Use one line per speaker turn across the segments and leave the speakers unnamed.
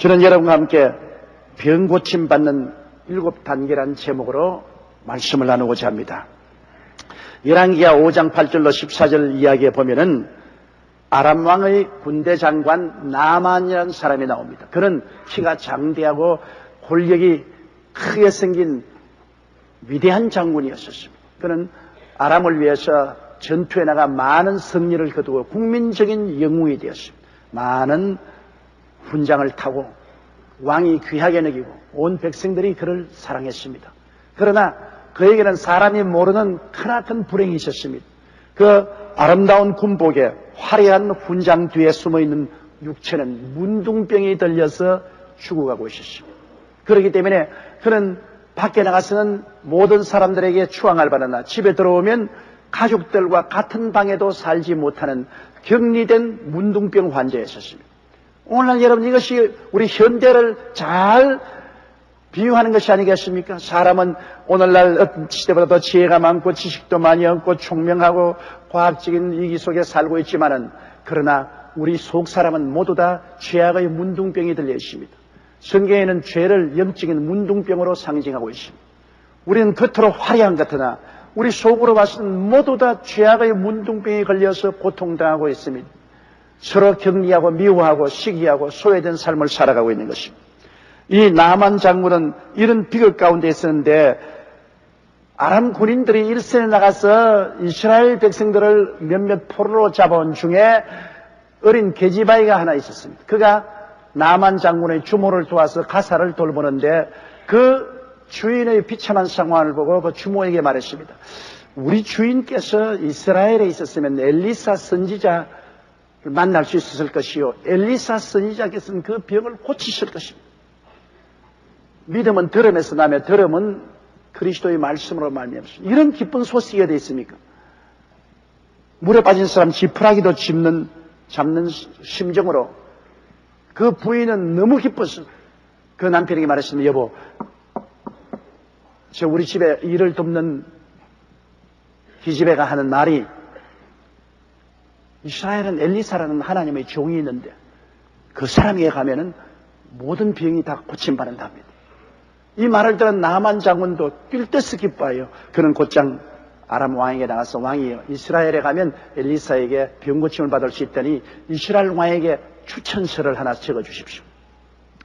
저는 여러분과 함께 병 고침 받는 7단계라는 제목으로 말씀을 나누고자 합니다. 열왕기하 5장 8절로 14절 이야기에 보면은 아람 왕의 군대 장관 나만이라는 사람이 나옵니다. 그는 키가 장대하고 권력이 크게 생긴 위대한 장군이었습니다. 그는 아람을 위해서 전투에 나가 많은 승리를 거두고 국민적인 영웅이 되었습니다. 많은 훈장을 타고 왕이 귀하게 여기고 온 백성들이 그를 사랑했습니다. 그러나 그에게는 사람이 모르는 크나큰 불행이 있었습니다. 그 아름다운 군복에 화려한 훈장 뒤에 숨어있는 육체는 문둥병이 들려서 죽어가고 있었습니다. 그렇기 때문에 그는 밖에 나가서는 모든 사람들에게 추앙을 받으나 집에 들어오면 가족들과 같은 방에도 살지 못하는 격리된 문둥병 환자였었습니다. 오늘날 여러분, 이것이 우리 현대를 잘 비유하는 것이 아니겠습니까? 사람은 오늘날 어떤 시대보다 더 지혜가 많고 지식도 많이 얻고 총명하고 과학적인 위기 속에 살고 있지만은, 그러나 우리 속 사람은 모두 다 죄악의 문둥병이 들려 있습니다. 성경에는 죄를 영적인 문둥병으로 상징하고 있습니다. 우리는 겉으로 화려한 것 같으나 우리 속으로 봐서는 모두 다 죄악의 문둥병에 걸려서 고통당하고 있습니다. 서로 격리하고 미워하고 시기하고 소외된 삶을 살아가고 있는 것입니다. 이 나만 장군은 이런 비극 가운데 있었는데, 아람 군인들이 일선에 나가서 이스라엘 백성들을 몇몇 포로로 잡아온 중에 어린 계집아이가 하나 있었습니다. 그가 나만 장군의 주모를 도와서 가사를 돌보는데, 그 주인의 비참한 상황을 보고 그 주모에게 말했습니다. 우리 주인께서 이스라엘에 있었으면 엘리사 선지자를 만날 수 있었을 것이요, 엘리사 선지자께서는 그 병을 고치실 것입니다. 믿음은 들음에서 나며 들음은 그리스도의 말씀으로 말미암습니다. 이런 기쁜 소식이 어디 있습니까? 물에 빠진 사람 지푸라기도 잡는 심정으로 그 부인은 너무 기뻤어. 그 남편에게 말했습니다. 여보, 저 우리 집에 일을 돕는 기집애가 하는 말이, 이스라엘은 엘리사라는 하나님의 종이 있는데 그 사람에게 가면은 모든 병이 다 고침받는답니다. 이 말을 들은 나만 장군도 뛸 듯이 기뻐해요. 그는 곧장 아람 왕에게 나가서, 왕이여, 이스라엘에 가면 엘리사에게 병 고침을 받을 수 있다니 이스라엘 왕에게 추천서를 하나 적어주십시오.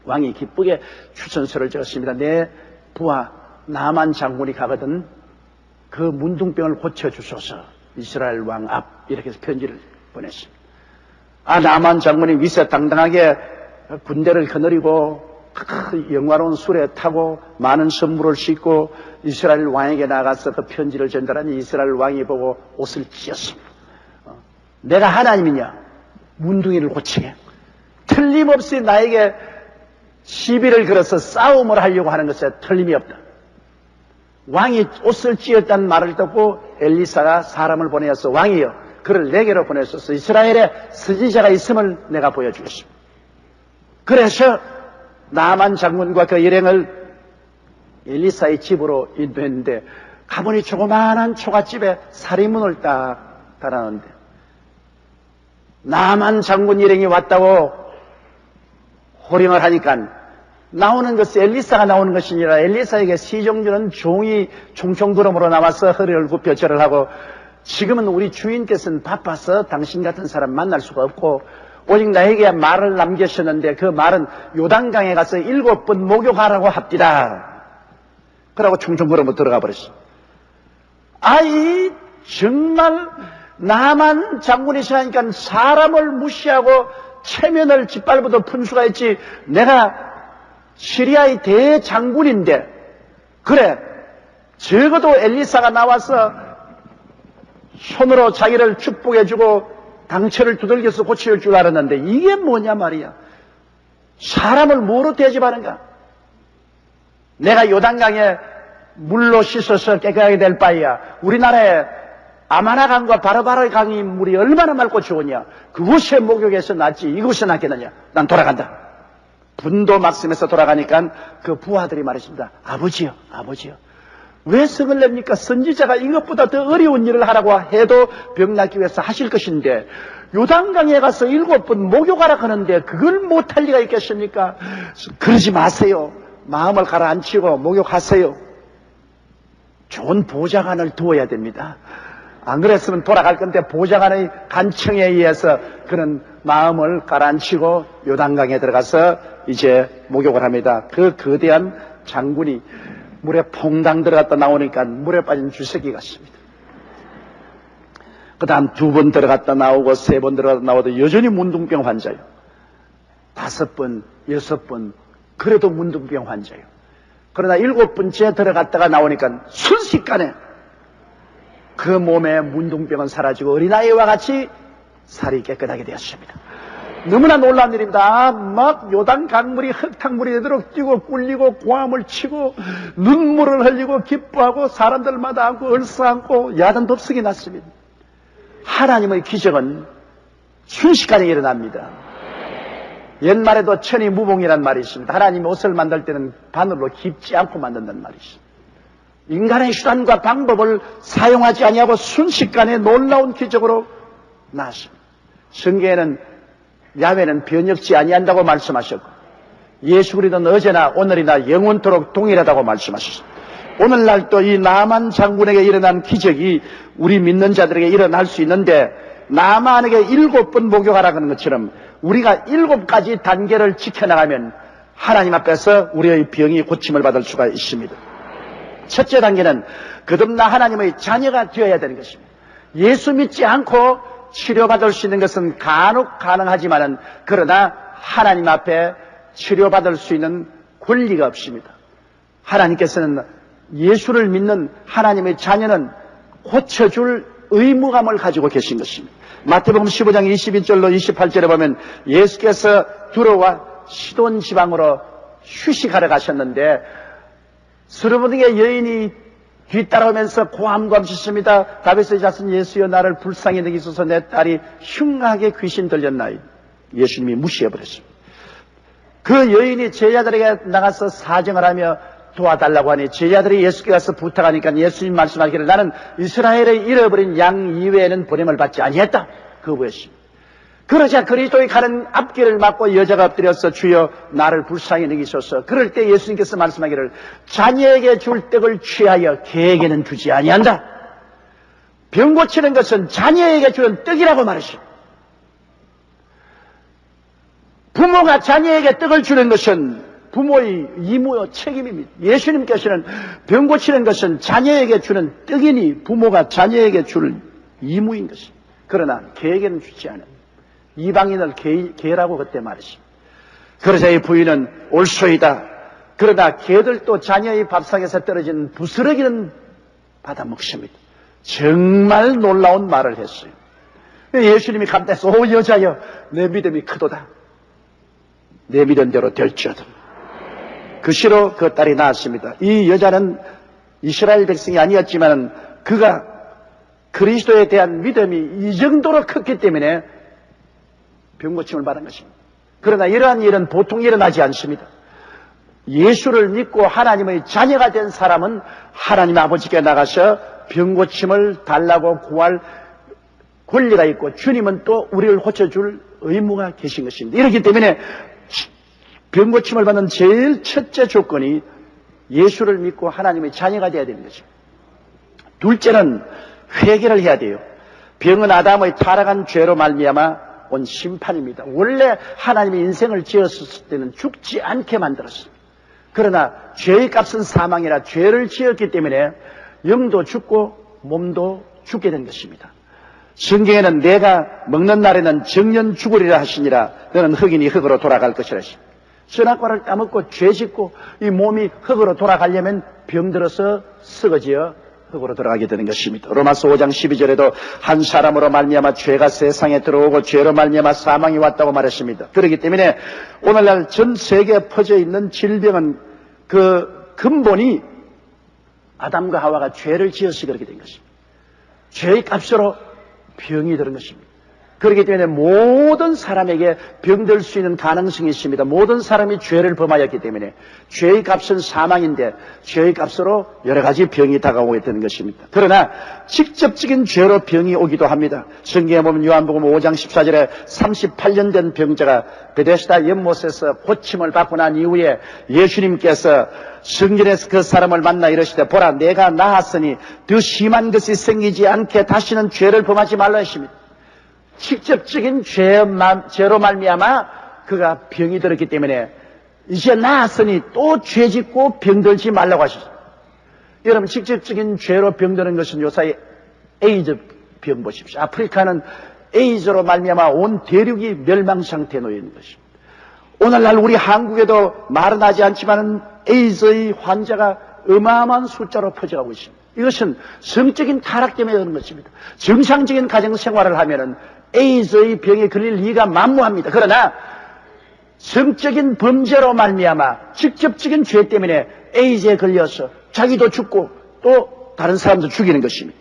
왕이 기쁘게 추천서를 적었습니다. 내 부하 나만 장군이 가거든 그 문둥병을 고쳐주소서, 이스라엘 왕 앞. 이렇게 해서 편지를 보냈습니다. 나만 장군이 위세당당하게 군대를 거느리고 영화로운 수레 타고 많은 선물을 싣고 이스라엘 왕에게 나가서 그 편지를 전달하니 이스라엘 왕이 보고 옷을 찢었습니다. 내가 하나님이냐? 문둥이를 고치게. 틀림없이 나에게 시비를 걸어서 싸움을 하려고 하는 것에 틀림이 없다. 왕이 옷을 찢었다는 말을 듣고 엘리사가 사람을 보내어서, 왕이여, 그를 내게로 보내소서. 이스라엘에 선지자가 있음을 내가 보여주겠습니다. 그래서 나만 장군과 그 일행을 엘리사의 집으로 인도했는데, 가보니 조그마한 초가집에 사리문을 딱 달아놨는데, 나만 장군 일행이 왔다고 호령을 하니까 나오는 것이 엘리사가 나오는 것이 아니라 엘리사에게 시종주는 종이 총총구름으로 나와서 허리를 굽혀 절을 하고, 지금은 우리 주인께서는 바빠서 당신 같은 사람 만날 수가 없고 오직 나에게 말을 남기셨는데 그 말은 요단강에 가서 7번 목욕하라고 합디다. 그러고 총총구름으로 들어가 버렸어. 정말 나만 장군이시라니까 사람을 무시하고 체면을 짓밟아도 분수가 있지. 내가 시리아의 대장군인데, 그래, 적어도 엘리사가 나와서 손으로 자기를 축복해주고 당처를 두들겨서 고칠 줄 알았는데 이게 뭐냐 말이야. 사람을 뭐로 대접하는가? 내가 요단강에 물로 씻어서 깨끗하게 될 바에야 우리나라에 아마나강과 바르바르 강이 물이 얼마나 맑고 좋으냐. 그곳에 목욕해서 낫지 이곳에 낫겠느냐. 난 돌아간다. 분도 막심해서 돌아가니까 그 부하들이 말했습니다. 아버지요, 왜 성을 냅니까? 선지자가 이것보다 더 어려운 일을 하라고 해도 병 낫기 위해서 하실 것인데 요단강에 가서 7번 목욕하라 하는데 그걸 못할 리가 있겠습니까? 그러지 마세요. 마음을 가라앉히고 목욕하세요. 좋은 보좌관을 두어야 됩니다. 안 그랬으면 돌아갈 건데 보좌관의 간청에 의해서 그런 마음을 가라앉히고 요단강에 들어가서 이제 목욕을 합니다. 그 거대한 장군이 물에 퐁당 들어갔다 나오니까 물에 빠진 주새끼 같습니다. 그 다음 2번 들어갔다 나오고 3번 들어갔다 나오도 여전히 문둥병 환자예요. 5번, 6번 그래도 문둥병 환자예요. 그러나 7번째 들어갔다가 나오니까 순식간에 그 몸의 문둥병은 사라지고 어린아이와 같이 살이 깨끗하게 되었습니다. 너무나 놀라운 일입니다. 막 요단 강물이 흙탕물이 되도록 뛰고 꿀리고 고함을 치고 눈물을 흘리고 기뻐하고 사람들마다 안고 얼싸안고 야단 덥석이 났습니다. 하나님의 기적은 순식간에 일어납니다. 옛말에도 천이무봉이란 말이 있습니다. 하나님이 옷을 만들 때는 바늘로 깊지 않고 만든다는 말이 있습니다. 인간의 수단과 방법을 사용하지 아니하고 순식간에 놀라운 기적으로 나왔습니다. 성경에는 야훼는 변혁지 아니한다고 말씀하셨고 예수 그리스도는 어제나 오늘이나 영원토록 동일하다고 말씀하셨습니다. 오늘날도 이 나만 장군에게 일어난 기적이 우리 믿는 자들에게 일어날 수 있는데 나만에게 7번 목욕하라 하는 것처럼 우리가 7가지 단계를 지켜나가면 하나님 앞에서 우리의 병이 고침을 받을 수가 있습니다. 첫째 단계는 거듭나 하나님의 자녀가 되어야 되는 것입니다. 예수 믿지 않고 치료받을 수 있는 것은 간혹 가능하지만은 그러나 하나님 앞에 치료받을 수 있는 권리가 없습니다. 하나님께서는 예수를 믿는 하나님의 자녀는 고쳐줄 의무감을 가지고 계신 것입니다. 마태복음 15장 21절로 28절에 보면 예수께서 두로와 시돈 지방으로 휴식하러 가셨는데 스르브등의 여인이 뒤따라오면서 고함고함 짓습니다. 다윗의 자손 예수여 나를 불쌍히 여기소서 내 딸이 흉하게 귀신 들렸나이다. 예수님이 무시해버렸습니다. 그 여인이 제자들에게 나가서 사정을 하며 도와달라고 하니 제자들이 예수께 가서 부탁하니까 예수님 말씀하기를 나는 이스라엘의 잃어버린 양 이외에는 보냄을 받지 아니했다. 거부했습니다. 그러자 그리스도의 가는 앞길을 막고 여자가 엎드려서 주여 나를 불쌍히 여기소서. 그럴 때 예수님께서 말씀하기를 자녀에게 줄 떡을 취하여 개에게는 주지 아니한다. 병 고치는 것은 자녀에게 주는 떡이라고 말했습니다. 부모가 자녀에게 떡을 주는 것은 부모의 의무요 책임입니다. 예수님께서는 병 고치는 것은 자녀에게 주는 떡이니 부모가 자녀에게 줄 의무인 것입니다. 그러나 개에게는 주지 않아요. 이방인을 개라고 그때 말했습니다. 그러자 이 부인은 올소이다. 그러나 개들도 자녀의 밥상에서 떨어진 부스러기는 받아먹습니다. 정말 놀라운 말을 했어요. 예수님이 감탄해서 오 여자여 내 믿음이 크도다. 내 믿은 대로 될지어다. 그 시로 그 딸이 낳았습니다. 이 여자는 이스라엘 백성이 아니었지만 그가 그리스도에 대한 믿음이 이 정도로 컸기 때문에 병고침을 받은 것입니다. 그러나 이러한 일은 보통 일어나지 않습니다. 예수를 믿고 하나님의 자녀가 된 사람은 하나님 아버지께 나가서 병고침을 달라고 구할 권리가 있고 주님은 또 우리를 고쳐줄 의무가 계신 것입니다. 이렇기 때문에 병고침을 받는 제일 첫째 조건이 예수를 믿고 하나님의 자녀가 되어야 되는 것입니다. 둘째는 회개를 해야 돼요. 병은 아담의 타락한 죄로 말미암아 온 심판입니다. 원래 하나님의 인생을 지었을 때는 죽지 않게 만들었습니다. 그러나 죄의 값은 사망이라 죄를 지었기 때문에 영도 죽고 몸도 죽게 된 것입니다. 성경에는 내가 먹는 날에는 정년 죽으리라 하시니라 너는 흙이니 흙으로 돌아갈 것이라 하십니다. 선악과를 따먹고 죄 짓고 이 몸이 흙으로 돌아가려면 병들어서 썩어지어 흙으로 들어가게 되는 것입니다. 로마서 5장 12절에도 한 사람으로 말미암아 죄가 세상에 들어오고 죄로 말미암아 사망이 왔다고 말했습니다. 그렇기 때문에 오늘날 전 세계에 퍼져 있는 질병은 그 근본이 아담과 하와가 죄를 지어서 그렇게 된 것입니다. 죄의 값으로 병이 들은 것입니다. 그렇기 때문에 모든 사람에게 병들 수 있는 가능성이 있습니다. 모든 사람이 죄를 범하였기 때문에 죄의 값은 사망인데 죄의 값으로 여러 가지 병이 다가오게 되는 것입니다. 그러나 직접적인 죄로 병이 오기도 합니다. 성경에 보면 요한복음 5장 14절에 38년 된 병자가 베데스다 연못에서 고침을 받고 난 이후에 예수님께서 성전에서 그 사람을 만나 이르시되 보라 내가 나았으니 더 심한 것이 생기지 않게 다시는 죄를 범하지 말라 했습니다. 직접적인 죄로 말미암아 그가 병이 들었기 때문에 이제 나았으니 또 죄짓고 병들지 말라고 하셨어요. 여러분 직접적인 죄로 병드는 것은 요사이 에이즈 병 보십시오. 아프리카는 에이즈로 말미암아 온 대륙이 멸망 상태에 놓여 있는 것입니다. 오늘날 우리 한국에도 말은 하지 않지만 에이즈의 환자가 어마어마한 숫자로 퍼져가고 있습니다. 이것은 성적인 타락 때문에 그런 것입니다. 정상적인 가정생활을 하면은 에이즈의 병에 걸릴 리가 만무합니다. 그러나 성적인 범죄로 말미암아 직접적인 죄 때문에 에이즈에 걸려서 자기도 죽고 또 다른 사람도 죽이는 것입니다.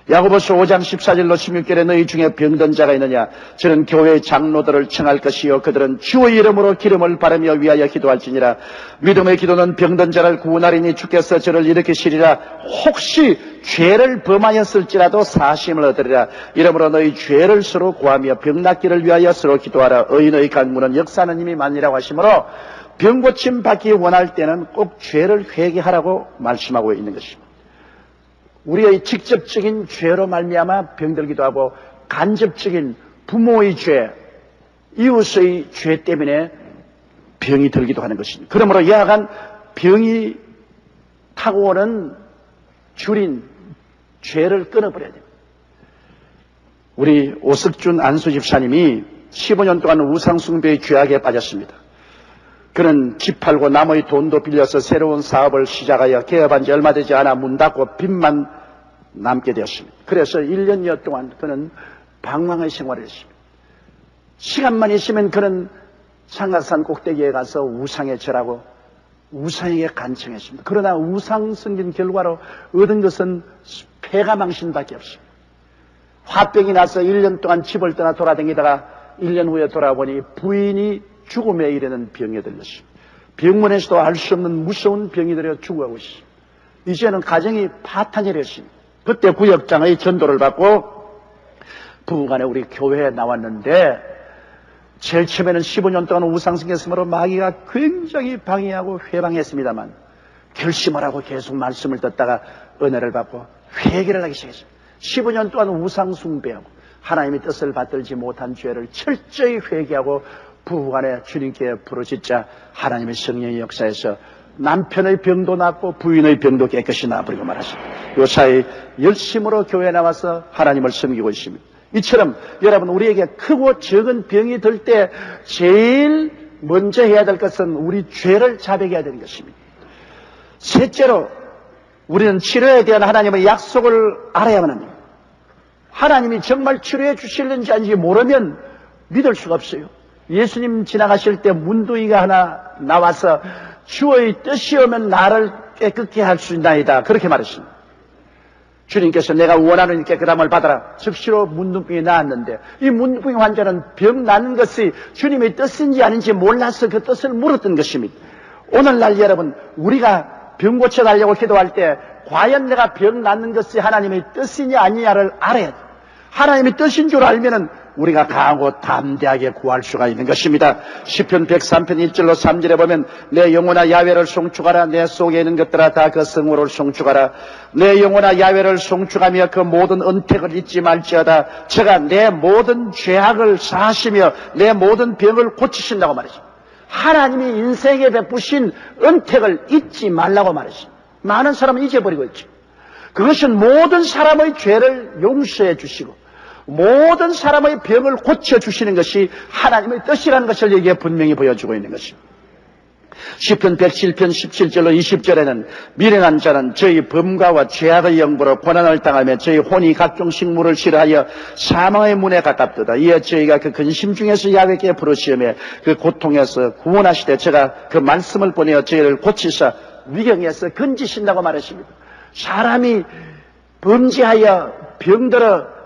야고보서 5장 14절로 16절에 너희 중에 병든 자가 있느냐 저는 교회의 장로들을 청할 것이요 그들은 주의 이름으로 기름을 바르며 위하여 기도할지니라. 믿음의 기도는 병든 자를 구원하리니 주께서 저를 일으키시리라. 혹시 죄를 범하였을지라도 사심을 얻으리라. 이러므로 너희 죄를 서로 구하며 병 낫기를 위하여 서로 기도하라. 의인의 강물은 역사하는 힘이 많으라고 하시므로 병 고침 받기 원할 때는 꼭 죄를 회개하라고 말씀하고 있는 것입니다. 우리의 직접적인 죄로 말미암아 병들기도 하고 간접적인 부모의 죄, 이웃의 죄 때문에 병이 들기도 하는 것입니다. 그러므로 야간 병이 타고 오는 줄인 죄를 끊어버려야 됩니다. 우리 오석준 안수 집사님이 15년 동안 우상숭배의 죄악에 빠졌습니다. 그는 집 팔고 남의 돈도 빌려서 새로운 사업을 시작하여 개업한 지 얼마 되지 않아 문 닫고 빚만 남게 되었습니다. 그래서 1년여 동안 그는 방황의 생활을 했습니다. 시간만 있으면 그는 상가산 꼭대기에 가서 우상에 절하고 우상에게 간청했습니다. 그러나 우상 섬긴 결과로 얻은 것은 폐가 망신밖에 없습니다. 화병이 나서 1년 동안 집을 떠나 돌아다니다가 1년 후에 돌아보니 부인이 죽음에 이르는 병에 들렸습니다. 병원에서도 알 수 없는 무서운 병이 들어 죽어가고 있습니다. 이제는 가정이 파탄이 됐습니다. 그때 구역장의 전도를 받고 부부간에 우리 교회에 나왔는데 제일 처음에는 15년 동안 우상승했으므로 마귀가 굉장히 방해하고 회방했습니다만 결심을 하고 계속 말씀을 듣다가 은혜를 받고 회개를 하기 시작했습니다. 15년 동안 우상숭배하고 하나님의 뜻을 받들지 못한 죄를 철저히 회개하고 부부간에 주님께 부르짖자 하나님의 성령의 역사에서 남편의 병도 낫고 부인의 병도 깨끗이 나아버리고 말았습니다. 요사이 열심으로 교회에 나와서 하나님을 섬기고 있습니다. 이처럼 여러분 우리에게 크고 적은 병이 들 때 제일 먼저 해야 될 것은 우리 죄를 자백해야 되는 것입니다. 셋째로 우리는 치료에 대한 하나님의 약속을 알아야만 합니다. 하나님이 정말 치료해 주실는지 아닌지 모르면 믿을 수가 없어요. 예수님 지나가실 때 문둥이가 하나 나와서 주의 뜻이 오면 나를 깨끗게 할 수 있나이다 그렇게 말했습니다. 주님께서 내가 원하는 깨끗함을 받아라. 즉시로 문둥병이 나았는데 이 문둥병 환자는 병 나는 것이 주님의 뜻인지 아닌지 몰라서 그 뜻을 물었던 것입니다. 오늘날 여러분 우리가 병 고쳐달라고 기도할 때 과연 내가 병 낫는 것이 하나님의 뜻이냐 아니냐를 알아야 돼요. 하나님의 뜻인 줄 알면은 우리가 강하고 담대하게 구할 수가 있는 것입니다. 시편 103편 1절로 3절에 보면 내 영혼아 야훼를 송축하라. 내 속에 있는 것들아 다 그 성호를 송축하라. 내 영혼아 야훼를 송축하며 그 모든 은택을 잊지 말지어다. 제가 내 모든 죄악을 사하시며 내 모든 병을 고치신다고 말이죠. 하나님이 인생에 베푸신 은택을 잊지 말라고 말이죠. 많은 사람은 잊어버리고 있죠. 그것은 모든 사람의 죄를 용서해 주시고 모든 사람의 병을 고쳐주시는 것이 하나님의 뜻이라는 것을 여기에 분명히 보여주고 있는 것입니다. 시편 107편 17절로 20절에는 미련한 자는 저희 범과와 죄악의 영부로 고난을 당하며 저희 혼이 각종 식물을 싫어하여 사망의 문에 가깝도다. 이에 저희가 그 근심 중에서 야훼께 부르시며 그 고통에서 구원하시되 제가 그 말씀을 보내어 저희를 고치사 위경에서 건지신다고 말하십니다. 사람이 범죄하여 병들어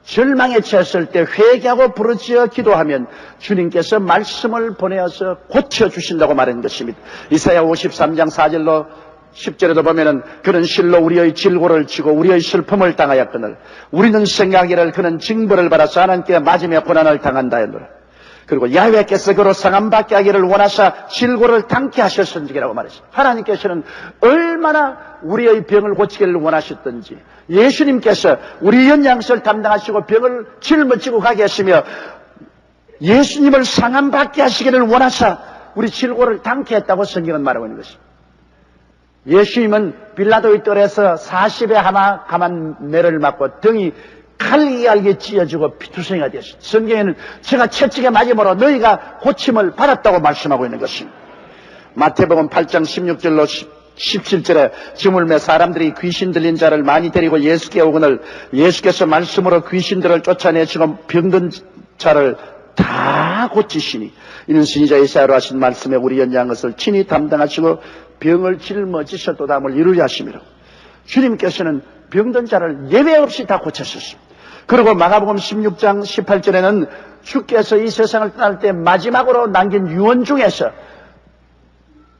절망에 처했을 때 회개하고 부르짖어 기도하면 주님께서 말씀을 보내어서 고쳐주신다고 말한 것입니다. 이사야 53장 4절로 10절에도 보면은 그는 실로 우리의 질고를 치고 우리의 슬픔을 당하였거늘 우리는 생각하기를 그는 징벌을 받아서 하나님께 맞으며 고난을 당한다 했노라. 그리고 야훼께서 그로 상함받게 하기를 원하사 질고를 당케 하셨은지라고 말했습니다. 하나님께서는 얼마나 우리의 병을 고치기를 원하셨던지, 예수님께서 우리 연양을 담당하시고 병을 짊어지고 가게 하시며 예수님을 상함받게 하시기를 원하사 우리 질고를 당케 했다고 성경은 말하고 있는 것입니다. 예수님은 빌라도의 뜰에서 40의 가만 매를 맞고 등이 칼기알게 찢어지고 피투성이가 되었습니다. 성경에는 제가 채찍에 맞음으로 너희가 고침을 받았다고 말씀하고 있는 것입니다. 마태복음 8장 16절로 17절에 저물매 사람들이 귀신 들린 자를 많이 데리고 예수께 오거늘 예수께서 말씀으로 귀신들을 쫓아내시고 병든 자를 다 고치시니 이는 선지자 예사야로 하신 말씀에 우리 연장 것을 친히 담당하시고 병을 짊어지셨도다함을 이루려 하심이라. 주님께서는 병든 자를 예외 없이 다 고쳤었습니다. 그리고 마가복음 16장 18절에는 주께서 이 세상을 떠날 때 마지막으로 남긴 유언 중에서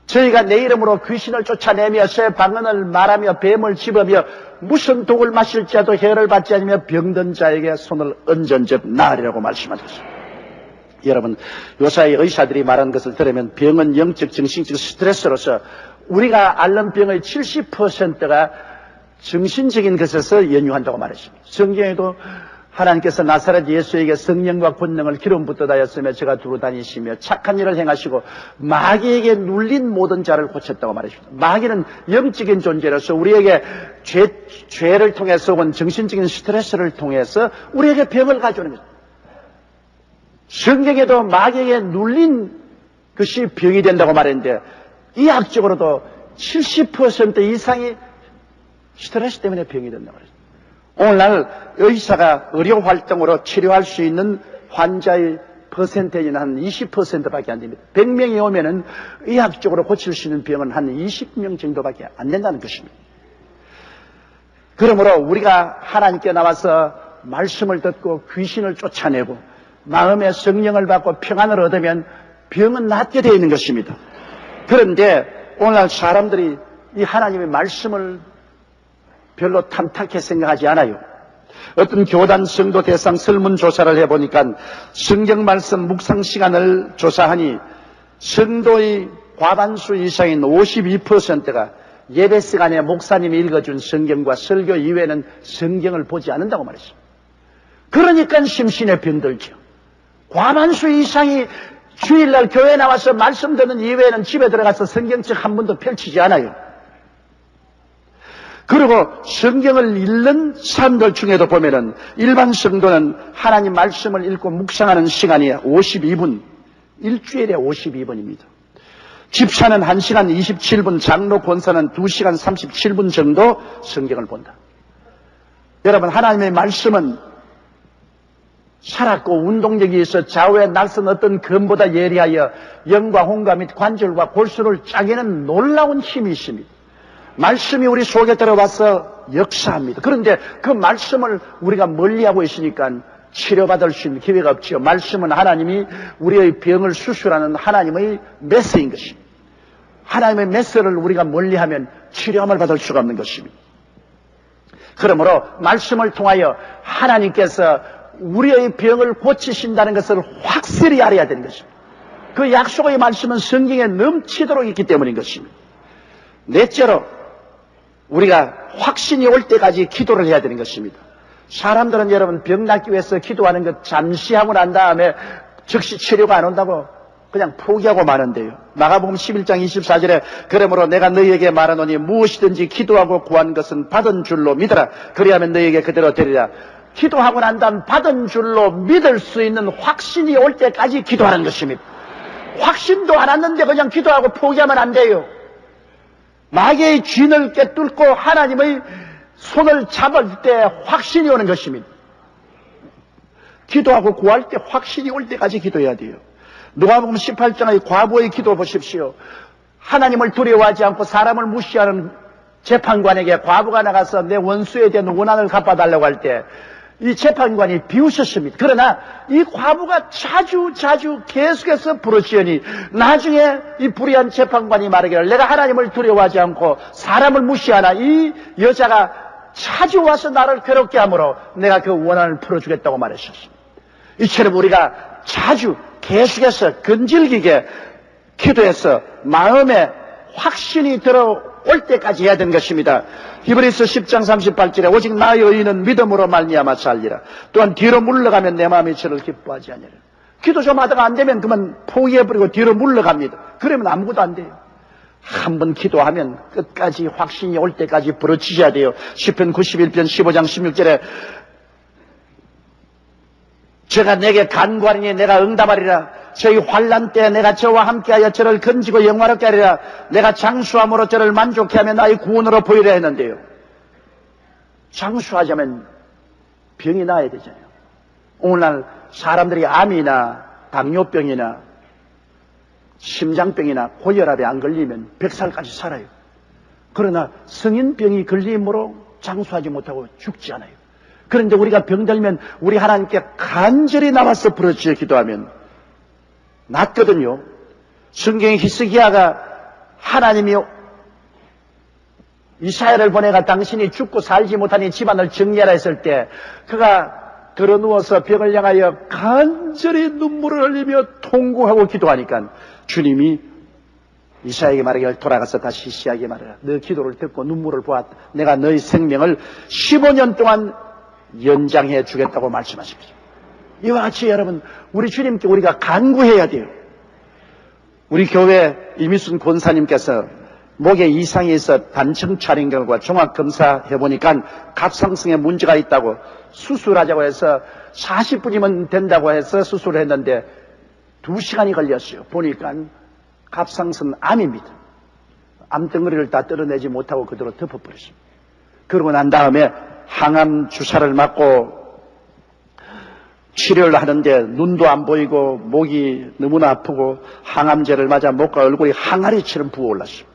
저희가 내 이름으로 귀신을 쫓아내며 새 방언을 말하며 뱀을 집으며 무슨 독을 마실지라도 해를 받지 않으며 병든 자에게 손을 얹은 즉 나으리라고 말씀하셨습니다. 여러분, 요사이 의사들이 말한 것을 들으면 병은 영적, 정신적 스트레스로서 우리가 앓는 병의 70%가 정신적인 것에서 연유한다고 말했습니다. 성경에도 하나님께서 나사렛 예수에게 성령과 권능을 기름 붓듯하였으며 저가 두루 다니시며 착한 일을 행하시고 마귀에게 눌린 모든 자를 고쳤다고 말했습니다. 마귀는 영적인 존재로서 우리에게 죄를 통해서 온 정신적인 스트레스를 통해서 우리에게 병을 가져오는 것입니다. 성경에도 마귀에게 눌린 것이 병이 된다고 말했는데 의학적으로도 70% 이상이 스트레스 때문에 병이 된다고 말했습니다. 오늘날 의사가 의료활동으로 치료할 수 있는 환자의 퍼센테이지는 한 20%밖에 안 됩니다. 100명이 오면은 의학적으로 고칠 수 있는 병은 한 20명 정도밖에 안 된다는 것입니다. 그러므로 우리가 하나님께 나와서 말씀을 듣고 귀신을 쫓아내고 마음의 성령을 받고 평안을 얻으면 병은 낫게 되어 있는 것입니다. 그런데 오늘날 사람들이 이 하나님의 말씀을 별로 탐탁히 생각하지 않아요. 어떤 교단 성도 대상 설문조사를 해보니까 성경 말씀 묵상 시간을 조사하니 성도의 과반수 이상인 52%가 예배 시간에 목사님이 읽어준 성경과 설교 이외에는 성경을 보지 않는다고 말했습니다. 그러니까 심신에 병들죠. 과반수 이상이 주일날 교회 나와서 말씀 듣는 이외에는 집에 들어가서 성경책 한 번도 펼치지 않아요. 그리고 성경을 읽는 사람들 중에도 보면은 일반 성도는 하나님 말씀을 읽고 묵상하는 시간이 52분, 일주일에 52분입니다. 집사는 1시간 27분, 장로 권사는 2시간 37분 정도 성경을 본다. 여러분, 하나님의 말씀은 살았고 운동력이 있어 좌우에 날선 어떤 검보다 예리하여 영과 홍과 및 관절과 골수를 짜기는 놀라운 힘이 있습니다. 말씀이 우리 속에 들어와서 역사합니다. 그런데 그 말씀을 우리가 멀리하고 있으니까 치료받을 수 있는 기회가 없지요. 말씀은 하나님이 우리의 병을 수술하는 하나님의 메스인 것입니다. 하나님의 메스를 우리가 멀리하면 치료함을 받을 수가 없는 것입니다. 그러므로 말씀을 통하여 하나님께서 우리의 병을 고치신다는 것을 확실히 알아야 되는 것입니다. 그 약속의 말씀은 성경에 넘치도록 있기 때문인 것입니다. 넷째로 우리가 확신이 올 때까지 기도를 해야 되는 것입니다. 사람들은 여러분 병 낫기 위해서 기도하는 것 잠시 하고 난 다음에 즉시 치료가 안 온다고 그냥 포기하고 마는데요. 마가복음 11장 24절에 그러므로 내가 너희에게 말하노니 무엇이든지 기도하고 구한 것은 받은 줄로 믿어라. 그리하면 너희에게 그대로 되리라. 기도하고 난 다음 받은 줄로 믿을 수 있는 확신이 올 때까지 기도하는 것입니다. 확신도 안 왔는데 그냥 기도하고 포기하면 안 돼요. 마귀의 진을 꿰뚫고 하나님의 손을 잡을 때 확신이 오는 것입니다. 기도하고 구할 때 확신이 올 때까지 기도해야 돼요. 누가복음 18장의 과부의 기도 보십시오. 하나님을 두려워하지 않고 사람을 무시하는 재판관에게 과부가 나가서 내 원수에 대한 원한을 갚아달라고 할 때 이 재판관이 비웃었습니다. 그러나 이 과부가 자주 계속해서 부르시니 나중에 이 불의한 재판관이 말하기를 내가 하나님을 두려워하지 않고 사람을 무시하나 이 여자가 자주 와서 나를 괴롭게 하므로 내가 그 원한을 풀어주겠다고 말했었습니다. 이처럼 우리가 자주 계속해서 근질기게 기도해서 마음에 확신이 들어올 때까지 해야 되는 것입니다. 히브리서 10장 38절에 오직 나의 의인은 믿음으로 말미암아 살리라. 또한 뒤로 물러가면 내 마음이 저를 기뻐하지 아니하리라. 기도 좀 하다가 안 되면 그만 포기해버리고 뒤로 물러갑니다. 그러면 아무것도 안 돼요. 한번 기도하면 끝까지 확신이 올 때까지 부르짖어야 돼요. 시편 91편 15장 16절에 저가 내게 간구하리니 내가 응답하리라. 저희 환난 때 내가 저와 함께하여 저를 건지고 영화롭게 하리라. 내가 장수함으로 저를 만족케 하며 나의 구원으로 보이려 했는데요. 장수하자면 병이 나야 되잖아요. 오늘날 사람들이 암이나 당뇨병이나 심장병이나 고혈압에 안 걸리면 100살까지 살아요. 그러나 성인병이 걸림으로 장수하지 못하고 죽지 않아요. 그런데 우리가 병들면 우리 하나님께 간절히 나와서 부르짖어 기도하면 낫거든요. 성경의 히스기야가 하나님이 이사야를 보내가 당신이 죽고 살지 못하니 집안을 정리하라 했을 때 그가 들어누워서 벽을 향하여 간절히 눈물을 흘리며 통곡하고 기도하니까 주님이 이사야에게 말하기를 돌아가서 다시 시야에게 말하라. 너 기도를 듣고 눈물을 보았다. 내가 너의 생명을 15년 동안 연장해 주겠다고 말씀하십니다. 이와 같이 여러분 우리 주님께 우리가 간구해야 돼요. 우리 교회 이미순 권사님께서 목에 이상이 있어 단청 촬영 결과 종합검사 해보니까 갑상선에 문제가 있다고 수술하자고 해서 40분이면 된다고 해서 수술을 했는데 2시간이 걸렸어요. 보니까 갑상선 암입니다. 암덩어리를 다 뜯어내지 못하고 그대로 덮어버렸습니다. 그러고 난 다음에 항암 주사를 맞고 치료를 하는데 눈도 안 보이고 목이 너무나 아프고 항암제를 맞아 목과 얼굴이 항아리처럼 부어올랐습니다.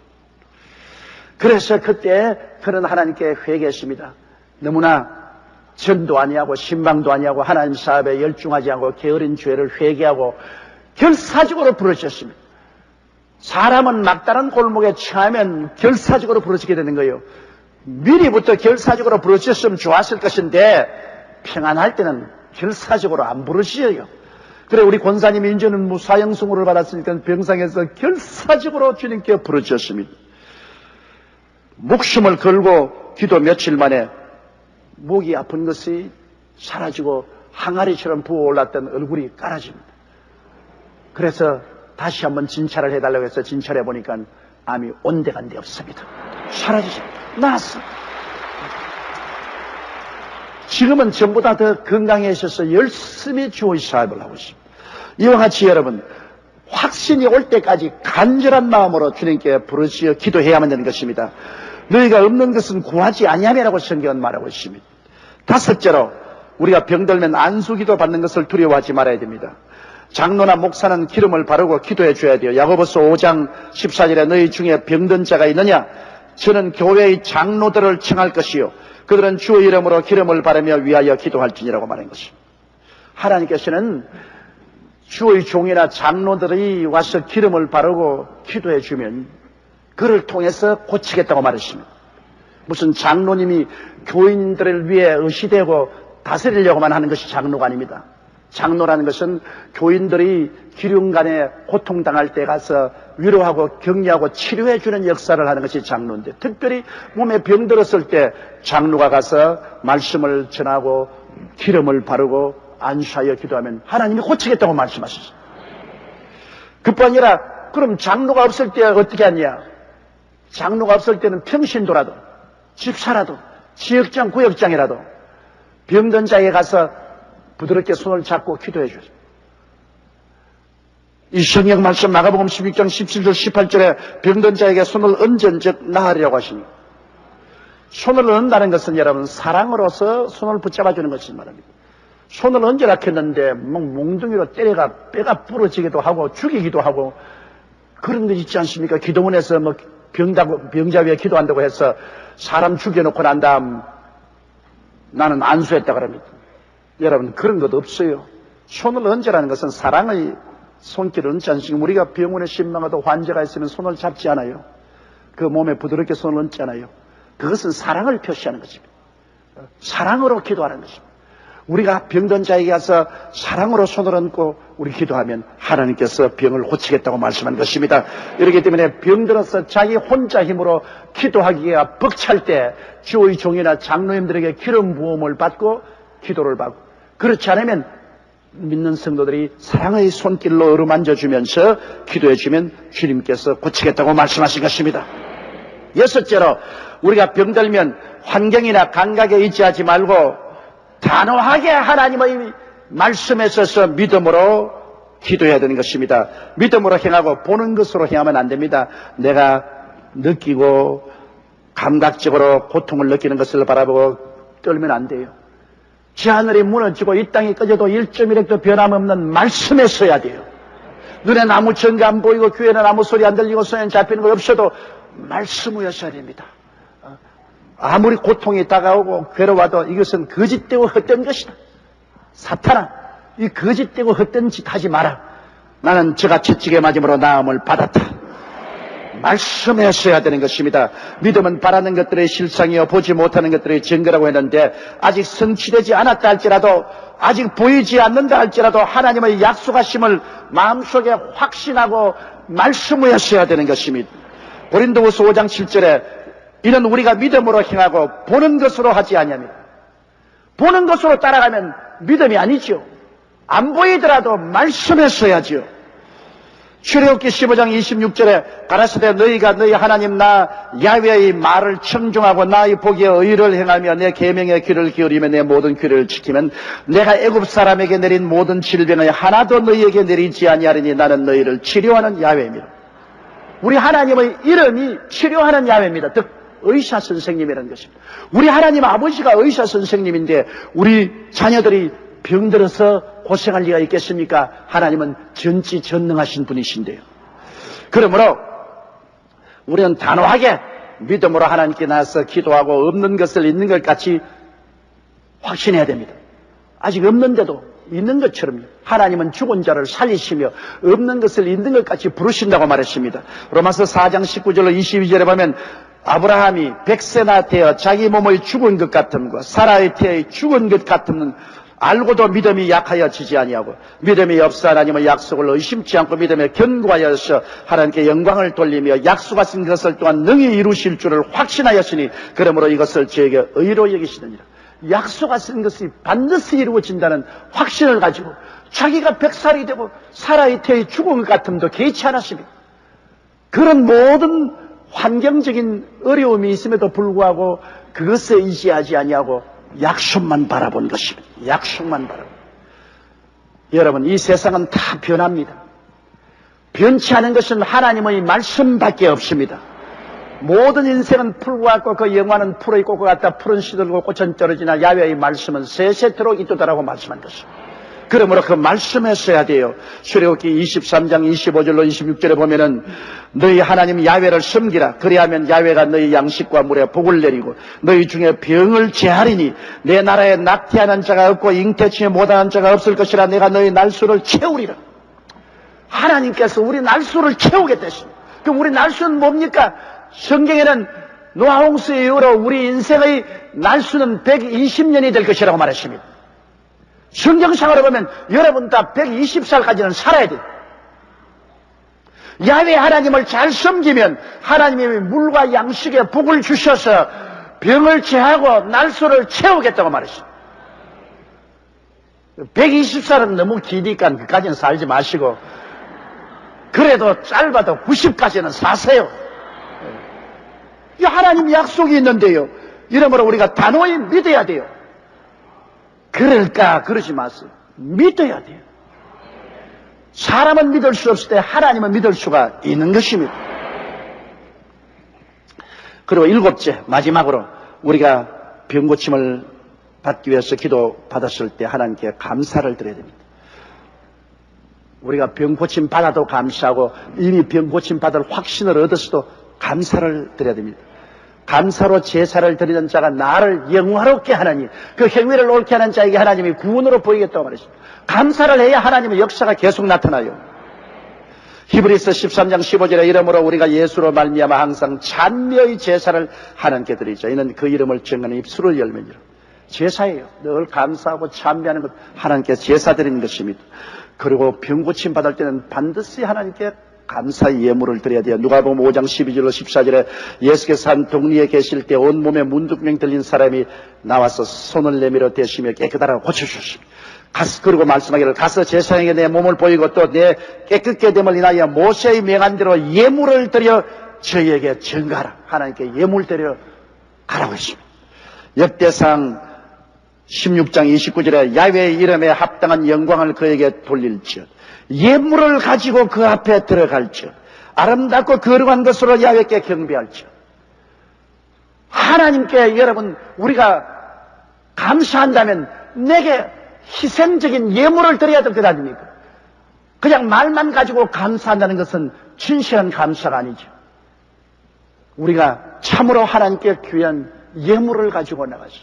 그래서 그때 그는 하나님께 회개했습니다. 너무나 전도 아니하고 신방도 아니하고 하나님 사업에 열중하지 않고 게으른 죄를 회개하고 결사적으로 부르짖었습니다. 사람은 막다른 골목에 처하면 결사적으로 부르짖게 되는 거예요. 미리부터 결사적으로 부르짖었으면 좋았을 것인데 평안할 때는 결사적으로 안 부르짖어요. 그래 우리 권사님이 이제는 무사형수모를 받았으니까 병상에서 결사적으로 주님께 부르짖었습니다. 목숨을 걸고 기도 며칠 만에 목이 아픈 것이 사라지고 항아리처럼 부어올랐던 얼굴이 깔아집니다. 그래서 다시 한번 진찰을 해달라고 해서 진찰해 보니까 암이 온데간데 없습니다. 사라지십니다. 나았습니다. 지금은 전보다 더 건강해져서 열심히 주의 사업을 하고 있습니다. 이와 같이 여러분 확신이 올 때까지 간절한 마음으로 주님께 부르짖어 기도해야만 되는 것입니다. 너희가 없는 것은 구하지 아니함이라고 성경은 말하고 있습니다. 다섯째로 우리가 병들면 안수기도 받는 것을 두려워하지 말아야 됩니다. 장로나 목사는 기름을 바르고 기도해 줘야 돼요. 야고보서 5장 14절에 너희 중에 병든 자가 있느냐? 저는 교회의 장로들을 청할 것이요 그들은 주의 이름으로 기름을 바르며 위하여 기도할지니라고 말한 것입니다. 하나님께서는 주의 종이나 장로들이 와서 기름을 바르고 기도해 주면 그를 통해서 고치겠다고 말했습니다. 무슨 장로님이 교인들을 위해 의시되고 다스리려고만 하는 것이 장로가 아닙니다. 장로라는 것은 교인들이 기륭간에 고통당할 때 가서 위로하고 격려하고 치료해 주는 역사를 하는 것이 장로인데 특별히 몸에 병들었을 때 장로가 가서 말씀을 전하고 기름을 바르고 안수하여 기도하면 하나님이 고치겠다고 말씀하셨어요. 그뿐 아니라 그럼 장로가 없을 때 어떻게 하냐? 장로가 없을 때는 평신도라도 집사라도 지역장 구역장이라도 병든 자에게 가서 부드럽게 손을 잡고 기도해 주세요. 이 성경 말씀 마가복음 16장 17절 18절에 병든 자에게 손을 얹은 즉 나으리라고 하시니 손을 얹는다는 것은 여러분 사랑으로서 손을 붙잡아 주는 것을 말합니다. 손을 얹으라 했는데 몽둥이로 때려가 뼈가 부러지기도 하고 죽이기도 하고 그런 거 있지 않습니까? 기도원에서 병자 위에 기도한다고 해서 사람 죽여놓고 난 다음 나는 안수했다 그럽니다. 여러분, 그런 것 없어요. 손을 얹으라는 것은 사랑의 손길을 얹지 않습니까? 우리가 병원에 신망하도 환자가 있으면 손을 잡지 않아요. 그 몸에 부드럽게 손을 얹지 않아요. 그것은 사랑을 표시하는 것입니다. 사랑으로 기도하는 것입니다. 우리가 병든 자에게 가서 사랑으로 손을 얹고 우리 기도하면 하나님께서 병을 고치겠다고 말씀한 것입니다. 이렇기 때문에 병들어서 자기 혼자 힘으로 기도하기가 벅찰 때 주의 종이나 장로님들에게 기름 부음을 받고 기도를 받고, 그렇지 않으면 믿는 성도들이 사랑의 손길로 어루만져주면서 기도해주면 주님께서 고치겠다고 말씀하신 것입니다. 여섯째로, 우리가 병들면 환경이나 감각에 의지하지 말고 단호하게 하나님의 말씀에 서서 믿음으로 기도해야 되는 것입니다. 믿음으로 행하고 보는 것으로 행하면 안 됩니다. 내가 느끼고 감각적으로 고통을 느끼는 것을 바라보고 떨면 안 돼요. 저 하늘이 무너지고 이 땅이 꺼져도 1.1핵도 변함없는 말씀에 서야 돼요. 눈에 아무 증거 안 보이고 귀에는 아무 소리 안 들리고 손에 잡히는 거 없어도 말씀으로 서야 됩니다. 아무리 고통이 다가오고 괴로워도 이것은 거짓되고 헛된 것이다. 사탄아, 이 거짓되고 헛된 짓 하지 마라. 나는 저가 채찍에 맞음으로 나음을 받았다. 말씀에 서야 되는 것입니다. 믿음은 바라는 것들의 실상이요 보지 못하는 것들의 증거라고 했는데, 아직 성취되지 않았다 할지라도, 아직 보이지 않는다 할지라도 하나님의 약속하심을 마음속에 확신하고 말씀에 서야 되는 것입니다. 고린도후서 5장 7절에 이는 우리가 믿음으로 행하고 보는 것으로 하지 아니하며, 보는 것으로 따라가면 믿음이 아니죠. 안 보이더라도 말씀에 서야지요. 출애굽기 15장 26절에 가라사대 너희가 너희 하나님 나 야훼의 말을 청종하고 나의 보기에 의를 행하며 내 계명에 귀를 기울이며 내 모든 규례를 지키면 내가 애굽 사람에게 내린 모든 질병의 하나도 너희에게 내리지 아니하리니 나는 너희를 치료하는 야훼입니다. 우리 하나님의 이름이 치료하는 야훼입니다. 즉 의사 선생님이라는 것입니다. 우리 하나님 아버지가 의사 선생님인데 우리 자녀들이 병들어서 고생할 리가 있겠습니까? 하나님은 전지전능하신 분이신데요. 그러므로 우리는 단호하게 믿음으로 하나님께 나서 기도하고 없는 것을 있는 것 같이 확신해야 됩니다. 아직 없는데도 있는 것처럼 하나님은 죽은 자를 살리시며 없는 것을 있는 것 같이 부르신다고 말했습니다. 로마서 4장 19절로 22절에 보면 아브라함이 100세나 되어 자기 몸의 죽은 것 같음과 사라의 태의 죽은 것 같음은 알고도 믿음이 약하여 지지 아니하고 믿음이 없어 하나님의 약속을 의심치 않고 믿음에 견고하여서 하나님께 영광을 돌리며 약속하신 것을 또한 능히 이루실 줄을 확신하였으니 그러므로 이것을 저에게 의로 여기시느니라. 약속하신 것이 반드시 이루어진다는 확신을 가지고 자기가 100살이 되고 사라의 태의 죽은 것 같음도 개의치 않았습니다. 그런 모든 환경적인 어려움이 있음에도 불구하고 그것에 의지하지 아니하고 약속만 바라본 것입니다. 약속만 바라본. 여러분, 이 세상은 다 변합니다. 변치 않은 것은 하나님의 말씀밖에 없습니다. 모든 인생은 풀과 같고 그 영화는 풀의 꽃과 같다. 풀은 시들고 꽃은 떨어지나 야훼의 말씀은 세세토록 있도다라고 말씀한 것입니다. 그러므로 그 말씀에 써야 돼요. 출애굽기 23장 25절로 26절에 보면은 너희 하나님 야훼를 섬기라. 그리하면 야훼가 너희 양식과 물에 복을 내리고 너희 중에 병을 제하리니 내 나라에 낙태하는 자가 없고 잉태치지 못하는 자가 없을 것이라. 내가 너희 날수를 채우리라. 하나님께서 우리 날수를 채우겠다 했습니다. 그럼 우리 날수는 뭡니까? 성경에는 노아홍수 이후로 우리 인생의 날수는 120년이 될 것이라고 말했습니다. 성경상으로 보면 여러분 다 120살까지는 살아야 돼요. 야훼 하나님을 잘 섬기면 하나님이 물과 양식에 복을 주셔서 병을 제하고 날수를 채우겠다고 말했어요. 120살은 너무 기니까 그까지는 살지 마시고 그래도 짧아도 90까지는 사세요. 이 하나님 약속이 있는데요. 이러므로 우리가 단호히 믿어야 돼요. 그럴까? 그러지 마세요. 믿어야 돼요. 사람은 믿을 수 없을 때 하나님은 믿을 수가 있는 것입니다. 그리고 일곱째, 마지막으로 우리가 병고침을 받기 위해서 기도 받았을 때 하나님께 감사를 드려야 됩니다. 우리가 병고침 받아도 감사하고 이미 병고침 받을 확신을 얻었어도 감사를 드려야 됩니다. 감사로 제사를 드리는 자가 나를 영화롭게 하나니 그 행위를 옳게 하는 자에게 하나님이 구원으로 보이겠다고 말했습니다. 감사를 해야 하나님의 역사가 계속 나타나요. 히브리서 13장 15절에 이러므로 우리가 예수로 말미암아 항상 찬미의 제사를 하나님께 드리자. 이는 그 이름을 증거하는 입술을 열면이라. 제사예요. 늘 감사하고 찬미하는 것, 하나님께 제사 드리는 것입니다. 그리고 병고침 받을 때는 반드시 하나님께 감사의 예물을 드려야 돼요. 누가복음 5장 12절로 14절에 예수께서 한 동리에 계실 때 온몸에 문둥병 들린 사람이 나와서 손을 내밀어 대시며 깨끗하라고 고쳐주셨습니다. 그리고 말씀하기를 가서 제사장에게 내 몸을 보이고 또 내 깨끗게 됨을 인하여 모세의 명한 대로 예물을 드려 저희에게 증거하라. 하나님께 예물 드려 가라고 했습니다. 역대상 16장 29절에 야훼의 이름에 합당한 영광을 그에게 돌릴지어다. 예물을 가지고 그 앞에 들어갈지어다. 아름답고 거룩한 것으로 야훼께 경배할지어다. 하나님께 여러분 우리가 감사한다면 내게 희생적인 예물을 드려야 될 것 아닙니까? 그냥 말만 가지고 감사한다는 것은 진실한 감사가 아니죠. 우리가 참으로 하나님께 귀한 예물을 가지고 나가서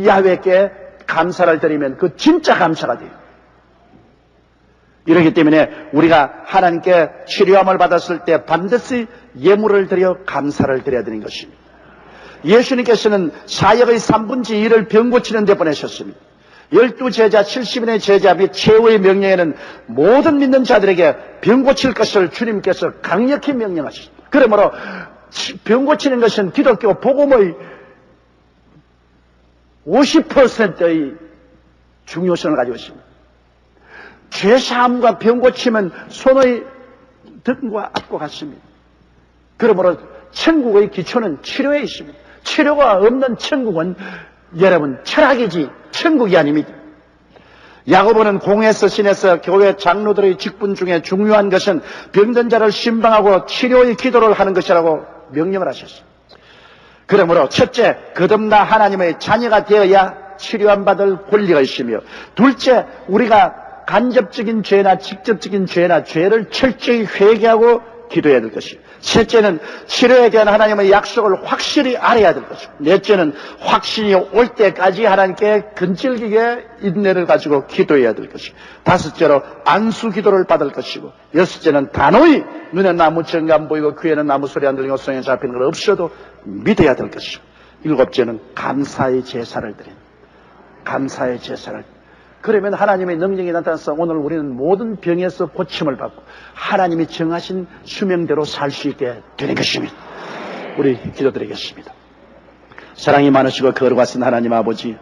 야훼께 감사를 드리면 그 진짜 감사가 돼요. 이렇기 때문에 우리가 하나님께 치료함을 받았을 때 반드시 예물을 드려 감사를 드려야 되는 것입니다. 예수님께서는 사역의 3분의 1을 병 고치는 데 보내셨습니다. 12제자 70인의 제자 및 최후의 명령에는 모든 믿는 자들에게 병 고칠 것을 주님께서 강력히 명령하셨습니다. 그러므로 병 고치는 것은 기독교 복음의 50%의 중요성을 가지고 있습니다. 죄사함과 병 고침은 손의 등과 앞과 같습니다. 그러므로 천국의 기초는 치료에 있습니다. 치료가 없는 천국은 여러분 철학이지 천국이 아닙니다. 야고보는 공회에서 신에서 교회 장로들의 직분 중에 중요한 것은 병든 자를 신방하고 치료의 기도를 하는 것이라고 명령을 하셨습니다. 그러므로 첫째, 거듭나 하나님의 자녀가 되어야 치료함 받을 권리가 있으며, 둘째, 우리가 간접적인 죄나 직접적인 죄나 죄를 철저히 회개하고 기도해야 될 것이고, 셋째는 치료에 대한 하나님의 약속을 확실히 알아야 될 것이고, 넷째는 확신이 올 때까지 하나님께 근질기게 인내를 가지고 기도해야 될 것이고, 다섯째로 안수 기도를 받을 것이고, 여섯째는 단호히 눈에 나무 정가 안 보이고 귀에는 아무 소리 안 들리고 손에 잡히는 걸 없어도 믿어야 될 것이고, 일곱째는 감사의 제사를 드리는, 감사의 제사를. 그러면 하나님의 능력이 나타나서 오늘 우리는 모든 병에서 고침을 받고 하나님이 정하신 수명대로 살 수 있게 되는 것입니다. 우리 기도드리겠습니다. 사랑이 많으시고 거룩하신 하나님 아버지,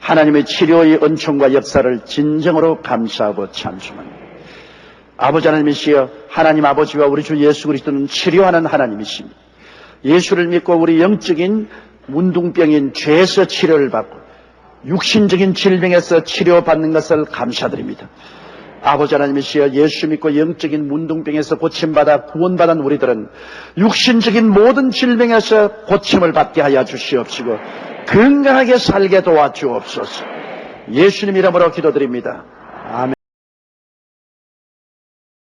하나님의 치료의 은총과 역사를 진정으로 감사하고 찬송합니다. 아버지 하나님이시여, 하나님 아버지와 우리 주 예수 그리스도는 치료하는 하나님이십니다. 예수를 믿고 우리 영적인 문둥병인 죄에서 치료를 받고 육신적인 질병에서 치료받는 것을 감사드립니다. 아버지 하나님이시여, 예수 믿고 영적인 문둥병에서 고침받아 구원받은 우리들은 육신적인 모든 질병에서 고침을 받게 하여 주시옵시고 건강하게 살게 도와주옵소서. 예수님 이름으로 기도드립니다. 아멘.